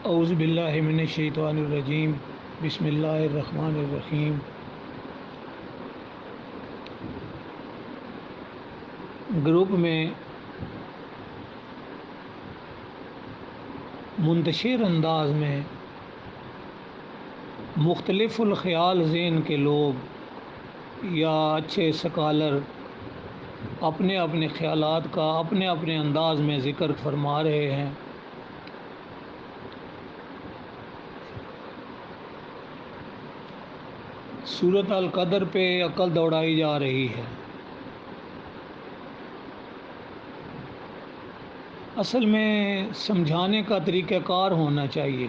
اعوذ باللہ من الشیطان الرجیم بسم اللہ الرحمن الرحیم۔ گروپ میں منتشر انداز میں مختلف الخیال ذہن کے لوگ یا اچھے سکالر اپنے اپنے خیالات کا اپنے اپنے انداز میں ذکر فرما رہے ہیں۔ سورۃ القدر پہ عقل دوڑائی جا رہی ہے۔ اصل میں سمجھانے کا طریقہ کار ہونا چاہیے۔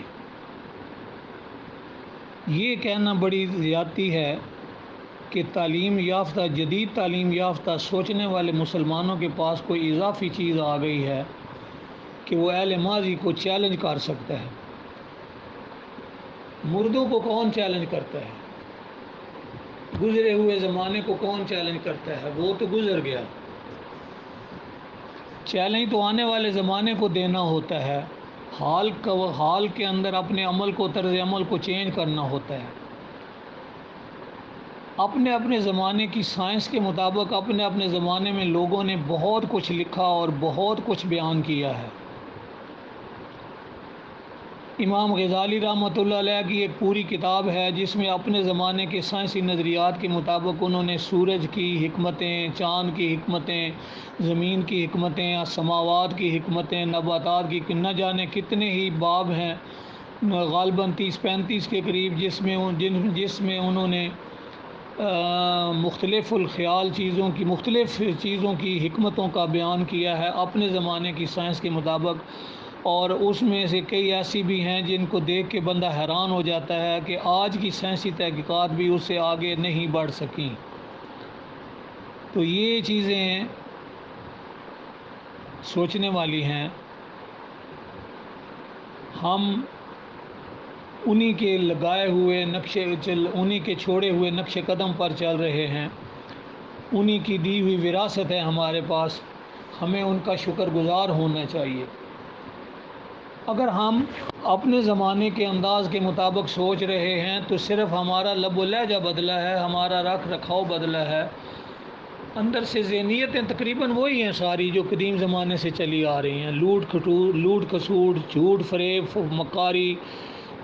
یہ کہنا بڑی زیادتی ہے کہ تعلیم یافتہ جدید تعلیم یافتہ سوچنے والے مسلمانوں کے پاس کوئی اضافی چیز آ گئی ہے کہ وہ اہل ماضی کو چیلنج کر سکتا ہے۔ مردوں کو کون چیلنج کرتا ہے؟ گزرے ہوئے زمانے کو کون چیلنج کرتا ہے؟ وہ تو گزر گیا۔ چیلنج تو آنے والے زمانے کو دینا ہوتا ہے۔ حال کے اندر اپنے عمل کو طرز عمل کو چینج کرنا ہوتا ہے۔ اپنے اپنے زمانے کی سائنس کے مطابق اپنے اپنے زمانے میں لوگوں نے بہت کچھ لکھا اور بہت کچھ بیان کیا ہے۔ امام غزالی رحمۃ اللہ علیہ کی ایک پوری کتاب ہے جس میں اپنے زمانے کے سائنسی نظریات کے مطابق انہوں نے سورج کی حکمتیں، چاند کی حکمتیں، زمین کی حکمتیں، سماوات کی حکمتیں، نباتات کی نہ جانے کتنے ہی باب ہیں، غالباً 30-35 کے قریب، جس میں انہوں نے مختلف الخیال مختلف چیزوں کی حکمتوں کا بیان کیا ہے اپنے زمانے کی سائنس کے مطابق۔ اور اس میں سے کئی ایسی بھی ہیں جن کو دیکھ کے بندہ حیران ہو جاتا ہے کہ آج کی سائنسی تحقیقات بھی اس سے آگے نہیں بڑھ سکیں۔ تو یہ چیزیں سوچنے والی ہیں۔ ہم انہی کے لگائے ہوئے انہی کے چھوڑے ہوئے نقش قدم پر چل رہے ہیں، انہی کی دی ہوئی وراثت ہے ہمارے پاس، ہمیں ان کا شکر گزار ہونا چاہیے۔ اگر ہم اپنے زمانے کے انداز کے مطابق سوچ رہے ہیں تو صرف ہمارا لب و لہجہ بدلا ہے، ہمارا رکھ رکھاؤ بدلا ہے، اندر سے ذہنیتیں تقریباً وہی ہیں ساری جو قدیم زمانے سے چلی آ رہی ہیں۔ لوٹ کسوٹ، جھوٹ فریب، مکاری،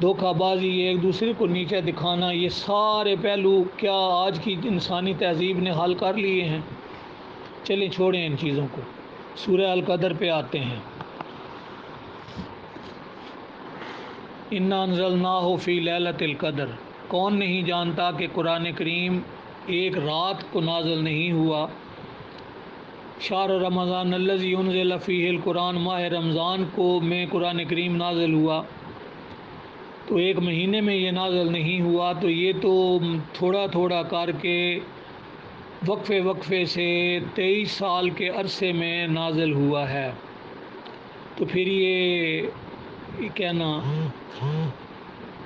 دھوکہ بازی، ایک دوسرے کو نیچے دکھانا، یہ سارے پہلو کیا آج کی انسانی تہذیب نے حل کر لیے ہیں؟ چلیں چھوڑیں ان چیزوں کو، سورہ القدر پہ آتے ہیں۔ انا انزلناہ فی لیلۃ القدر، کون نہیں جانتا کہ قرآن کریم ایک رات کو نازل نہیں ہوا؟ شہر رمضان الذی انزل فیہ القرآن، ماہ رمضان کو میں قرآن کریم نازل ہوا، تو ایک مہینے میں یہ نازل نہیں ہوا، تو یہ تو تھوڑا تھوڑا کر کے وقفے سے 23 سال کے عرصے میں نازل ہوا ہے۔ تو پھر یہ کہنا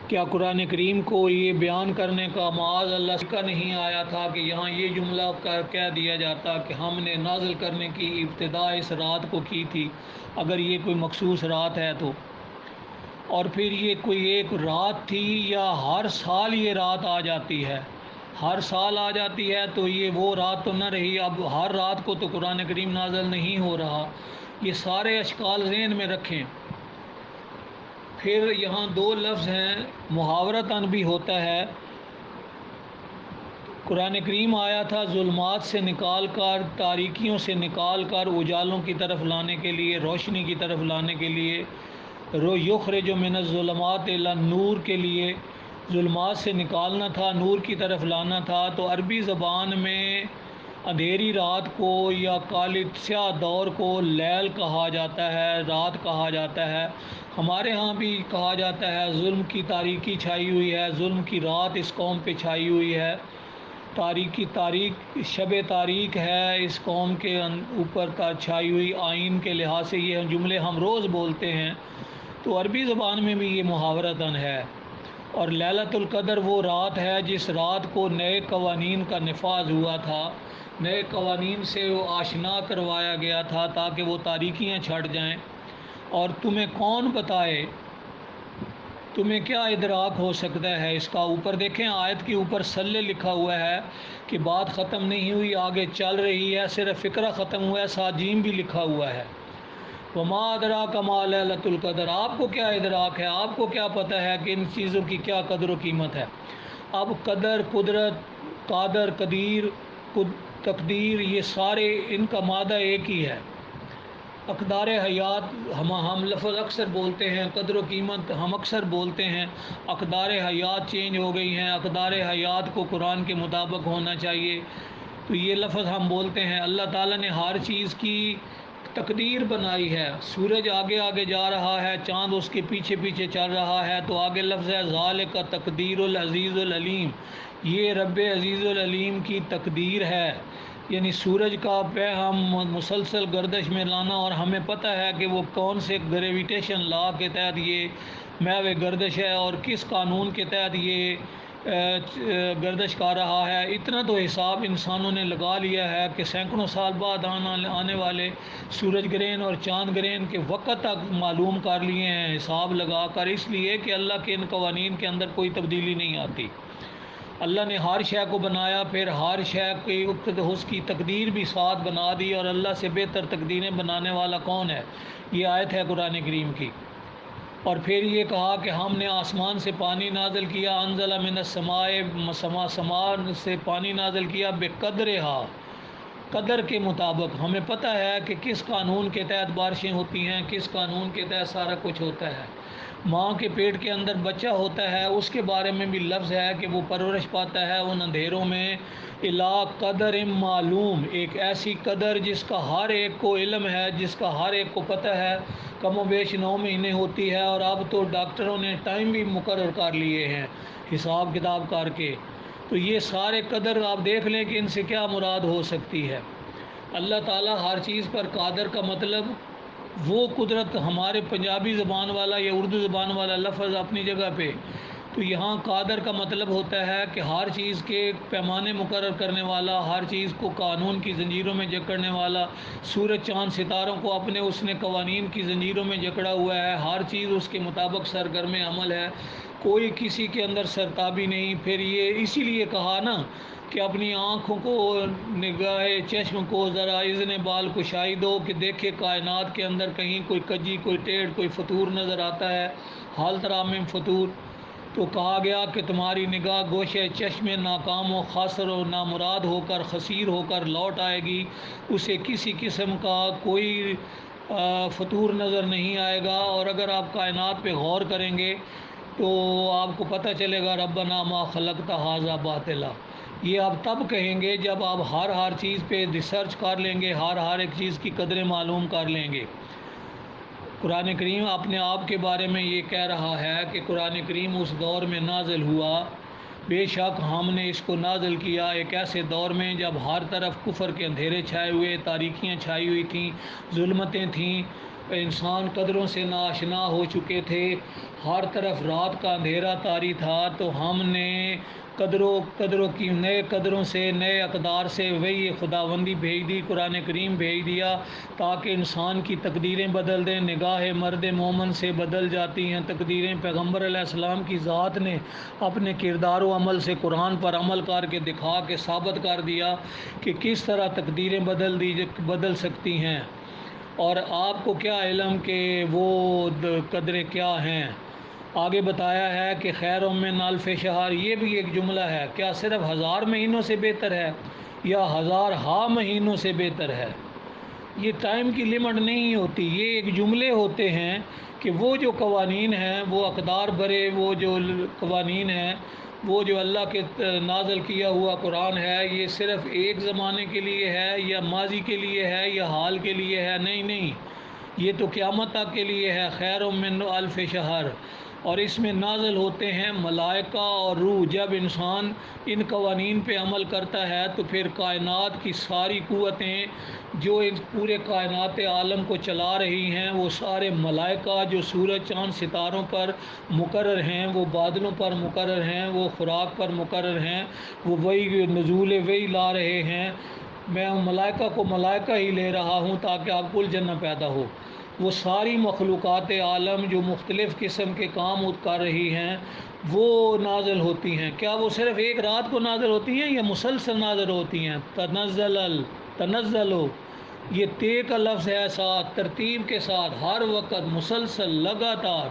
کیا قرآن کریم کو یہ بیان کرنے کا معاذ اللہ کا نہیں آیا تھا کہ یہاں یہ جملہ کہہ دیا جاتا کہ ہم نے نازل کرنے کی ابتدا اس رات کو کی تھی، اگر یہ کوئی مخصوص رات ہے تو؟ اور پھر یہ کوئی ایک رات تھی یا ہر سال یہ رات آ جاتی ہے؟ ہر سال آ جاتی ہے تو یہ وہ رات تو نہ رہی، اب ہر رات کو تو قرآن کریم نازل نہیں ہو رہا۔ یہ سارے اشکال ذہن میں رکھیں۔ پھر یہاں دو لفظ ہیں، محاورتاً بھی ہوتا ہے، قرآن کریم آیا تھا ظلمات سے نکال کر، تاریکیوں سے نکال کر اجالوں کی طرف لانے کے لیے، روشنی کی طرف لانے کے لیے، یخرج من الظلمات الی النور کے لیے ظلمات سے نکالنا تھا، نور کی طرف لانا تھا۔ تو عربی زبان میں اندھیری رات کو یا کالے سیاہ دور کو لیل کہا جاتا ہے، رات کہا جاتا ہے۔ ہمارے ہاں بھی کہا جاتا ہے ظلم کی تاریکی چھائی ہوئی ہے، ظلم کی رات اس قوم پہ چھائی ہوئی ہے، تاریک شب تاریک ہے اس قوم کے اوپر چھائی ہوئی۔ آئین کے لحاظ سے یہ جملے ہم روز بولتے ہیں، تو عربی زبان میں بھی یہ محاورتاً ہے۔ اور لیلۃ القدر وہ رات ہے جس رات کو نئے قوانین کا نفاذ ہوا تھا، نئے قوانین سے وہ آشنا کروایا گیا تھا تاکہ وہ تاریکیاں چھٹ جائیں۔ اور تمہیں کون بتائے تمہیں کیا ادراک ہو سکتا ہے اس کا؟ اوپر دیکھیں آیت کے اوپر صلی لکھا ہوا ہے کہ بات ختم نہیں ہوئی، آگے چل رہی ہے، صرف فقرہ ختم ہوا ہے، ساتھ جیم بھی لکھا ہوا ہے۔ وما ادراک ما لیلۃ القدر، آپ کو کیا ادراک ہے، آپ کو کیا پتہ ہے کہ ان چیزوں کی کیا قدر و قیمت ہے؟ اب قدر، قدرت، قادر، قدیر، تقدیر، یہ سارے ان کا مادہ ایک ہی ہے۔ اقدار حیات ہم لفظ اکثر بولتے ہیں، قدر و قیمت ہم اکثر بولتے ہیں، اقدار حیات چینج ہو گئی ہیں، اقدار حیات کو قرآن کے مطابق ہونا چاہیے، تو یہ لفظ ہم بولتے ہیں۔ اللہ تعالیٰ نے ہر چیز کی تقدیر بنائی ہے، سورج آگے آگے جا رہا ہے، چاند اس کے پیچھے پیچھے چل رہا ہے، تو آگے لفظ ہے ذالک تقدیر العزیز العلیم، یہ رب عزیز العلیم کی تقدیر ہے، یعنی سورج کا پہ ہم مسلسل گردش میں لانا، اور ہمیں پتہ ہے کہ وہ کون سے گریویٹیشن لا کے تحت یہ محو گردش ہے اور کس قانون کے تحت یہ گردش کر رہا ہے۔ اتنا تو حساب انسانوں نے لگا لیا ہے کہ سینکڑوں سال بعد آنے والے سورج گرہن اور چاند گرہن کے وقت تک معلوم کر لیے ہیں حساب لگا کر، اس لیے کہ اللہ کے ان قوانین کے اندر کوئی تبدیلی نہیں آتی۔ اللہ نے ہر شے کو بنایا، پھر ہر شے کی اس کی تقدیر بھی ساتھ بنا دی، اور اللہ سے بہتر تقدیریں بنانے والا کون ہے؟ یہ آیت ہے قرآن کریم کی۔ اور پھر یہ کہا کہ ہم نے آسمان سے پانی نازل کیا، انزل من السماء، سما سے پانی نازل کیا، بقدرہا، قدر کے مطابق۔ ہمیں پتہ ہے کہ کس قانون کے تحت بارشیں ہوتی ہیں، کس قانون کے تحت سارا کچھ ہوتا ہے۔ ماں کے پیٹ کے اندر بچہ ہوتا ہے، اس کے بارے میں بھی لفظ ہے کہ وہ پرورش پاتا ہے ان اندھیروں میں، الا قدر معلوم، ایک ایسی قدر جس کا ہر ایک کو علم ہے، جس کا ہر ایک کو پتہ ہے، کم و بیش 9 مہینے ہوتی ہے، اور اب تو ڈاکٹروں نے ٹائم بھی مقرر کر لیے ہیں حساب کتاب کر کے۔ تو یہ سارے قدر آپ دیکھ لیں کہ ان سے کیا مراد ہو سکتی ہے۔ اللہ تعالیٰ ہر چیز پر قادر کا مطلب وہ قدرت، ہمارے پنجابی زبان والا یا اردو زبان والا لفظ اپنی جگہ پہ، تو یہاں قادر کا مطلب ہوتا ہے کہ ہر چیز کے پیمانے مقرر کرنے والا، ہر چیز کو قانون کی زنجیروں میں جکڑنے والا، سورج چاند ستاروں کو اپنے اس نے قوانین کی زنجیروں میں جکڑا ہوا ہے، ہر چیز اس کے مطابق سرگرم عمل ہے، کوئی کسی کے اندر سرتابی نہیں۔ پھر یہ اسی لیے کہا نا کہ اپنی آنکھوں کو، نگاہ چشم کو ذرا اذن بال کشائی دو کہ دیکھے کائنات کے اندر کہیں کوئی کجی، کوئی ٹیڑھ، کوئی فطور نظر آتا ہے، حال ترامم فطور، تو کہا گیا کہ تمہاری نگاہ گوشے چشم ناکام و خاسر و نامراد ہو کر، خسیر ہو کر لوٹ آئے گی، اسے کسی قسم کا کوئی فطور نظر نہیں آئے گا۔ اور اگر آپ کائنات پہ غور کریں گے تو آپ کو پتہ چلے گا ربنا ما خلقت ھذا باطلا، یہ آپ تب کہیں گے جب آپ ہر چیز پہ ریسرچ کر لیں گے، ہر ایک چیز کی قدریں معلوم کر لیں گے۔ قرآن کریم اپنے آپ کے بارے میں یہ کہہ رہا ہے کہ قرآن کریم اس دور میں نازل ہوا، بے شک ہم نے اس کو نازل کیا ایک ایسے دور میں جب ہر طرف کفر کے اندھیرے چھائے ہوئے، تاریکیاں چھائی ہوئی تھیں، ظلمتیں تھیں، انسان قدروں سے ناآشنا ہو چکے تھے، ہر طرف رات کا اندھیرا طاری تھا، تو ہم نے قدروں کی نئے قدروں سے، نئے اقدار سے وہی خداوندی بھیج دی، قرآن کریم بھیج دیا تاکہ انسان کی تقدیریں بدل دیں۔ نگاہ مرد مومن سے بدل جاتی ہیں تقدیریں۔ پیغمبر علیہ السلام کی ذات نے اپنے کردار و عمل سے قرآن پر عمل کر کے دکھا کے ثابت کر دیا کہ کس طرح تقدیریں بدل سکتی ہیں۔ اور آپ کو کیا علم کہ وہ قدریں کیا ہیں؟ آگے بتایا ہے کہ خیر من الف شہر، یہ بھی ایک جملہ ہے، کیا صرف 1000 مہینوں سے بہتر ہے یا 1000 مہینوں سے بہتر ہے؟ یہ ٹائم کی لمٹ نہیں ہوتی، یہ ایک جملے ہوتے ہیں کہ وہ جو قوانین ہیں، وہ اقدار برے، وہ جو قوانین ہیں، وہ جو اللہ کے نازل کیا ہوا قرآن ہے، یہ صرف ایک زمانے کے لیے ہے یا ماضی کے لیے ہے یا حال کے لیے ہے؟ نہیں، یہ تو قیامت تک کے لیے ہے، خیر من الف شہر۔ اور اس میں نازل ہوتے ہیں ملائکہ اور روح۔ جب انسان ان قوانین پہ عمل کرتا ہے تو پھر کائنات کی ساری قوتیں جو اس پورے کائنات عالم کو چلا رہی ہیں، وہ سارے ملائکہ جو سورج چاند ستاروں پر مقرر ہیں، وہ بادلوں پر مقرر ہیں، وہ خوراک پر مقرر ہیں، وہ وہی نزول وہی لا رہے ہیں۔ میں ملائکہ کو ملائکہ ہی لے رہا ہوں تاکہ آپ کو الجھن نہ پیدا ہو۔ وہ ساری مخلوقات عالم جو مختلف قسم کے کام کر رہی ہیں وہ نازل ہوتی ہیں. کیا وہ صرف ایک رات کو نازل ہوتی ہیں یا مسلسل نازل ہوتی ہیں؟ تنزل یہ تے کا لفظ ہے، ساتھ ترتیب کے ساتھ، ہر وقت، مسلسل، لگاتار.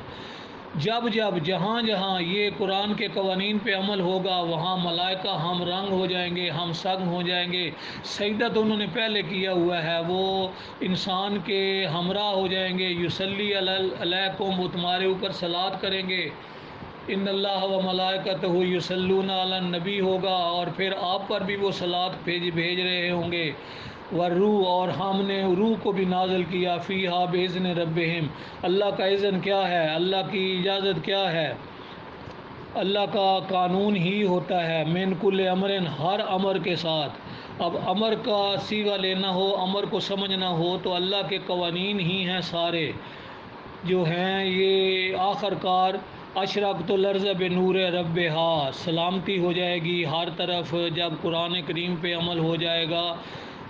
جب جب جہاں جہاں یہ قرآن کے قوانین پہ عمل ہوگا وہاں ملائکہ ہم رنگ ہو جائیں گے، ہم سنگ ہو جائیں گے. سجدہ تو انہوں نے پہلے کیا ہوا ہے، وہ انسان کے ہمراہ ہو جائیں گے. یصلی علیکم، وہ تمہارے اوپر صلات کریں گے. ان اللہ و ملائکتہ یصلون علی النبی ہوگا، اور پھر آپ پر بھی وہ صلات بھیج رہے ہوں گے. والروح، اور ہم نے روح کو بھی نازل کیا. فیہا باذن ربہم، اللہ کا اذن کیا ہے، اللہ کی اجازت کیا ہے، اللہ کا قانون ہی ہوتا ہے. من کل امر، ہر امر کے ساتھ. اب امر کا صیغہ لینا ہو، امر کو سمجھنا ہو تو اللہ کے قوانین ہی ہیں سارے جو ہیں. یہ آخر کار اشرقت الارض بنور ربہا، سلامتی ہو جائے گی ہر طرف. جب قرآن کریم پہ عمل ہو جائے گا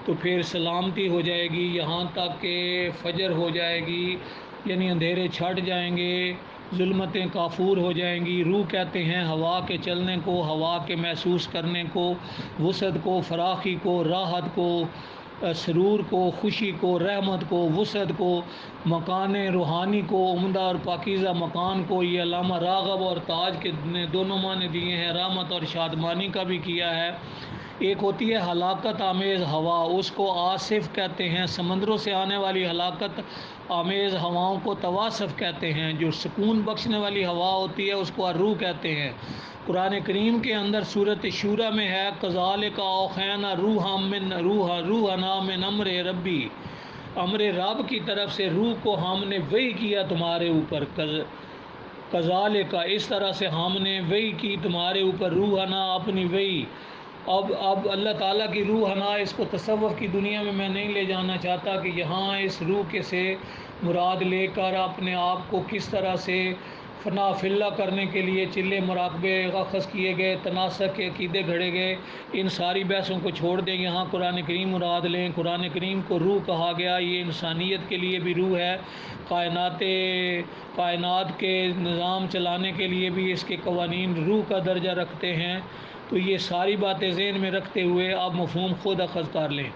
تو پھر سلامتی ہو جائے گی یہاں تک کہ فجر ہو جائے گی، یعنی اندھیرے چھٹ جائیں گے، ظلمتیں کافور ہو جائیں گی. روح کہتے ہیں ہوا کے چلنے کو، ہوا کے محسوس کرنے کو، وسعت کو، فراخی کو، راحت کو، سرور کو، خوشی کو، رحمت کو، وسعت کو، مکان روحانی کو، عمدہ اور پاکیزہ مکان کو. یہ علامہ راغب اور تاج کے نے دونوں معنی دیے ہیں، رحمت اور شادمانی کا بھی کیا ہے. ایک ہوتی ہے ہلاکت آمیز ہوا، اس کو آصف کہتے ہیں. سمندروں سے آنے والی ہلاکت آمیز ہواؤں کو تواسف کہتے ہیں. جو سکون بخشنے والی ہوا ہوتی ہے اس کو الروح کہتے ہیں. قرآن کریم کے اندر صورت شورہ میں ہے کذالک اوحینا روحنا من امر ربی، امر رب کی طرف سے روح کو ہم نے وحی کیا تمہارے اوپر. کذالک، اس طرح سے ہم نے وحی کی تمہارے اوپر، روحنا، اپنی وحی. اب اللہ تعالیٰ کی روحنا اس کو تصوف کی دنیا میں نہیں لے جانا چاہتا کہ یہاں اس روح کے سے مراد لے کر اپنے آپ کو کس طرح سے فنا فی اللہ کرنے کے لیے چلے مراقبے اخذ کیے گئے، تناسق کے عقیدے گھڑے گئے. ان ساری بحثوں کو چھوڑ دیں، یہاں قرآن کریم مراد لیں. قرآن کریم کو روح کہا گیا، یہ انسانیت کے لیے بھی روح ہے، کائنات کے نظام چلانے کے لیے بھی اس کے قوانین روح کا درجہ رکھتے ہیں. تو یہ ساری باتیں ذہن میں رکھتے ہوئے آپ مفہوم خود اخذ کر لیں.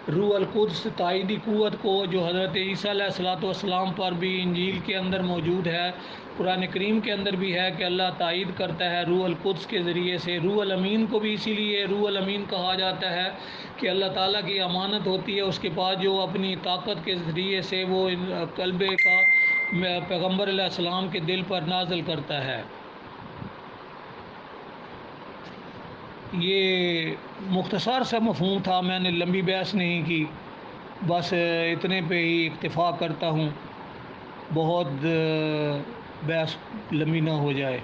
روح القدس تائیدی قوت کو جو حضرت عیسیٰ علیہ السلام پر بھی انجیل کے اندر موجود ہے، قرآن کریم کے اندر بھی ہے کہ اللہ تائید کرتا ہے روح القدس کے ذریعے سے. روح الامین کو بھی اسی لیے روح الامین کہا جاتا ہے کہ اللہ تعالیٰ کی امانت ہوتی ہے اس کے بعد جو اپنی طاقت کے ذریعے سے وہ قلب کا پیغمبر علیہ السلام کے دل پر نازل کرتا ہے. یہ مختصر سا مفہوم تھا، میں نے لمبی بحث نہیں کی، بس اتنے پہ ہی اکتفا کرتا ہوں، بہت بحث لمبی نہ ہو جائے.